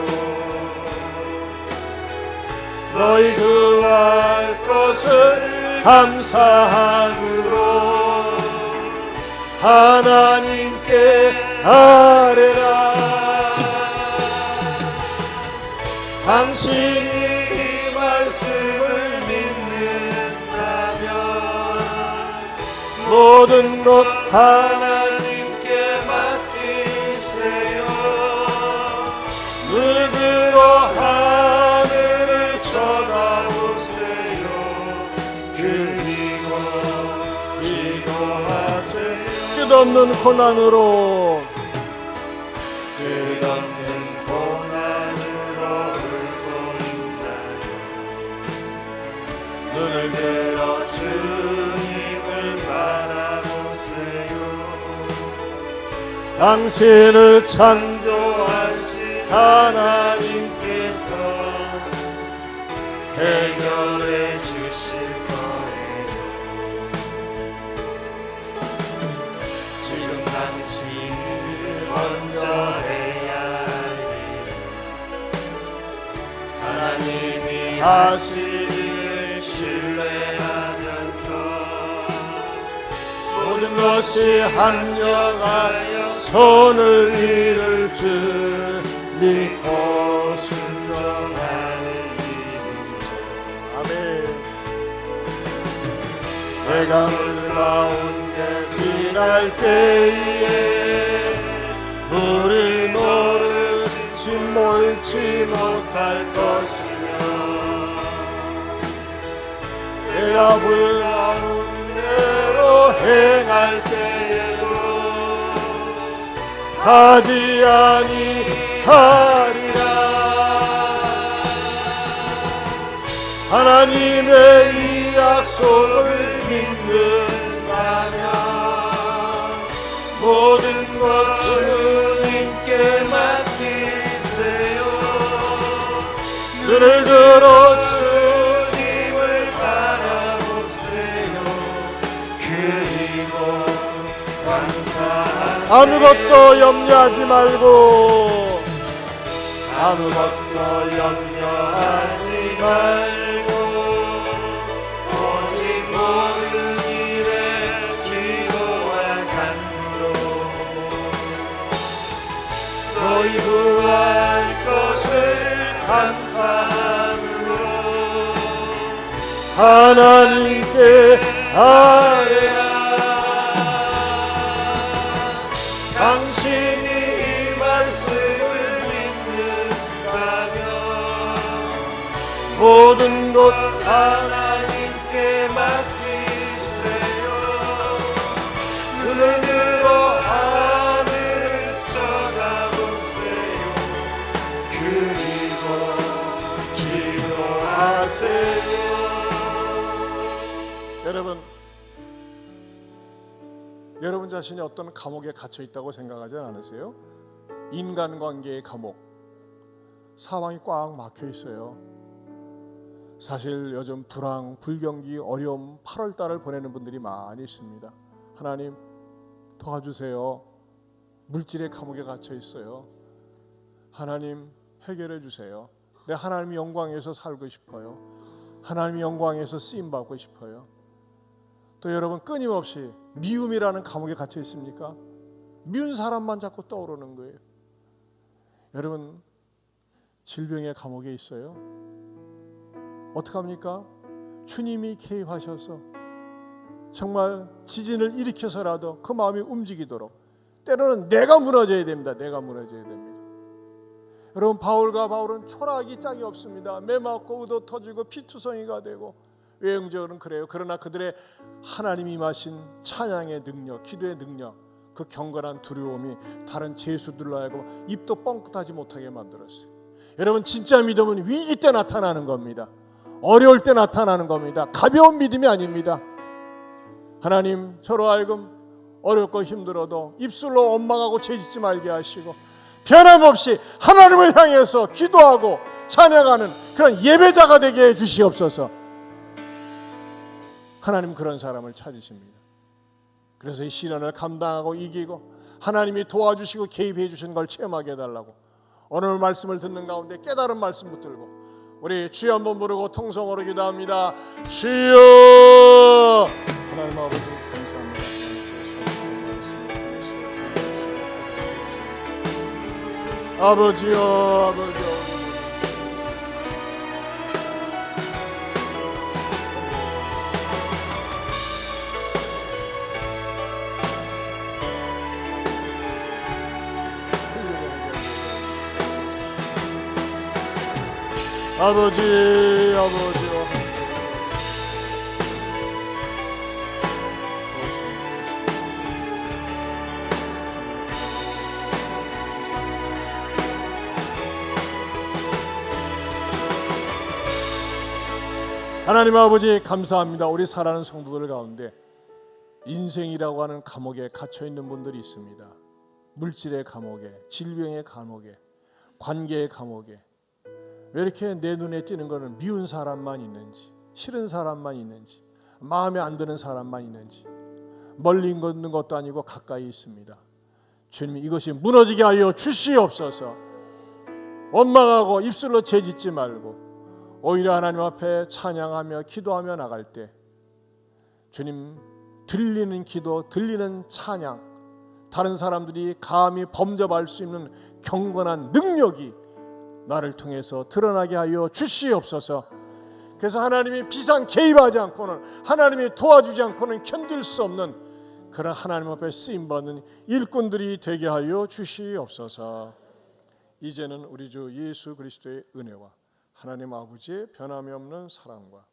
너희 구할 것을 감사함으로 하나님께 아뢰라. 당신이 이 말씀을 믿는다면 모든 것 하나님께 맡기세요. 눈을 들어 하늘을 쳐다보세요. 그리고 기도하세요. 끝없는 고난으로 끝없는 고난으로 울고 있나요. 눈을 들어 주님을 바라보세요. 당신을 창조하신 하나님께서 해결해 주실 거예요. 지금 당신이 먼저 해야 할 일, 하나님이 하실 일을 신뢰하면서 모든 것이 합력하여 손을 이룰 줄 믿고 순종하는 일이죠. 아멘. 내가 물 가운데 지날 때에 우리 너를 침몰치 못할 것이며 내가 물 가운데로 행할 때에도 가지 아니하리라. 하나님의 이 약속을 믿는다면 모든 것 주님께 맡기세요. 눈을 들어 주님을 바라보세요. 그리고 감사하세요. 아무것도 염려하지 말고 아무것도 염려하지 말고 오직 모든 일에 기도와 간구로 너희 구할 것을 감사함으로 하나님께 아뢰라. 당신이 이 말씀을 믿는다면 모든 것 하나님께 맡기세요. 눈을 들어 하늘을 쳐다보세요. 그리고 기도하세요. 여러분 자신이 어떤 감옥에 갇혀 있다고 생각하지 않으세요? 인간관계의 감옥, 사방이 꽉 막혀 있어요. 사실 요즘 불황, 불경기, 어려움, 8월달을 보내는 분들이 많이 있습니다. 하나님 도와주세요. 물질의 감옥에 갇혀 있어요. 하나님 해결해 주세요. 내 하나님 영광에서 살고 싶어요. 하나님 영광에서 쓰임 받고 싶어요. 또 여러분 끊임없이 미움이라는 감옥에 갇혀 있습니까? 미운 사람만 자꾸 떠오르는 거예요. 여러분, 질병의 감옥에 있어요. 어떡합니까? 주님이 개입하셔서 정말 지진을 일으켜서라도 그 마음이 움직이도록, 때로는 내가 무너져야 됩니다. 내가 무너져야 됩니다. 여러분, 바울은 초라하기 짝이 없습니다. 매 맞고 의도 터지고 피투성이가 되고 외형적으로는 그래요. 그러나 그들의 하나님이 임하신 찬양의 능력, 기도의 능력, 그 경건한 두려움이 다른 죄수들로 하여금 입도 뻥끗하지 못하게 만들었어요. 여러분, 진짜 믿음은 위기 때 나타나는 겁니다. 어려울 때 나타나는 겁니다. 가벼운 믿음이 아닙니다. 하나님, 저로 하여금 어렵고 힘들어도 입술로 원망하고 죄짓지 말게 하시고 변함없이 하나님을 향해서 기도하고 찬양하는 그런 예배자가 되게 해 주시옵소서. 하나님 그런 사람을 찾으십니다. 그래서 이 시련을 감당하고 이기고 하나님이 도와주시고 개입해 주신 걸 체험하게 해달라고, 오늘 말씀을 듣는 가운데 깨달은 말씀 붙들고 우리 주여 한번 부르고 통성으로 기도합니다. 주여. 하나님 아버지 감사합니다. 아버지요, 아버지요. 아버지, 아버지요. 하나님 아버지 감사합니다. 우리 살아가는 성도들 가운데 인생이라고 하는 감옥에 갇혀 있는 분들이 있습니다. 물질의 감옥에, 질병의 감옥에, 관계의 감옥에. 왜 이렇게 내 눈에 띄는 것은 미운 사람만 있는지, 싫은 사람만 있는지, 마음에 안 드는 사람만 있는지, 멀리 있는 것도 아니고 가까이 있습니다. 주님, 이것이 무너지게 하여 주시옵소서. 원망하고 입술로 죄짓지 말고 오히려 하나님 앞에 찬양하며 기도하며 나갈 때 주님, 들리는 기도, 들리는 찬양, 다른 사람들이 감히 범접할 수 있는 경건한 능력이 나를 통해서 드러나게 하여 주시옵소서. 그래서 하나님이 비상 개입하지 않고는, 하나님이 도와주지 않고는 견딜 수 없는 그런 하나님 앞에 쓰임받는 일꾼들이 되게 하여 주시옵소서. 이제는 우리 주 예수 그리스도의 은혜와 하나님 아버지의 변함이 없는 사랑과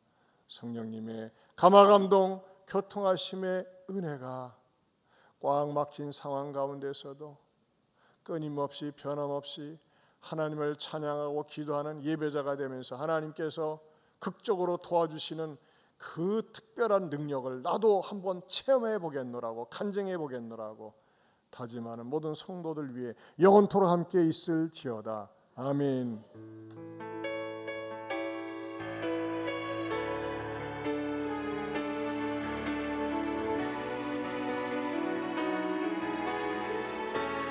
성령님의 감화감동 교통하심의 은혜가 꽉 막힌 상황 가운데서도 끊임없이 변함없이 하나님을 찬양하고 기도하는 예배자가 되면서 하나님께서 극적으로 도와주시는 그 특별한 능력을 나도 한번 체험해 보겠노라고, 간증해 보겠노라고 다짐하는 모든 성도들 위해 영원토록 함께 있을지어다. 아멘.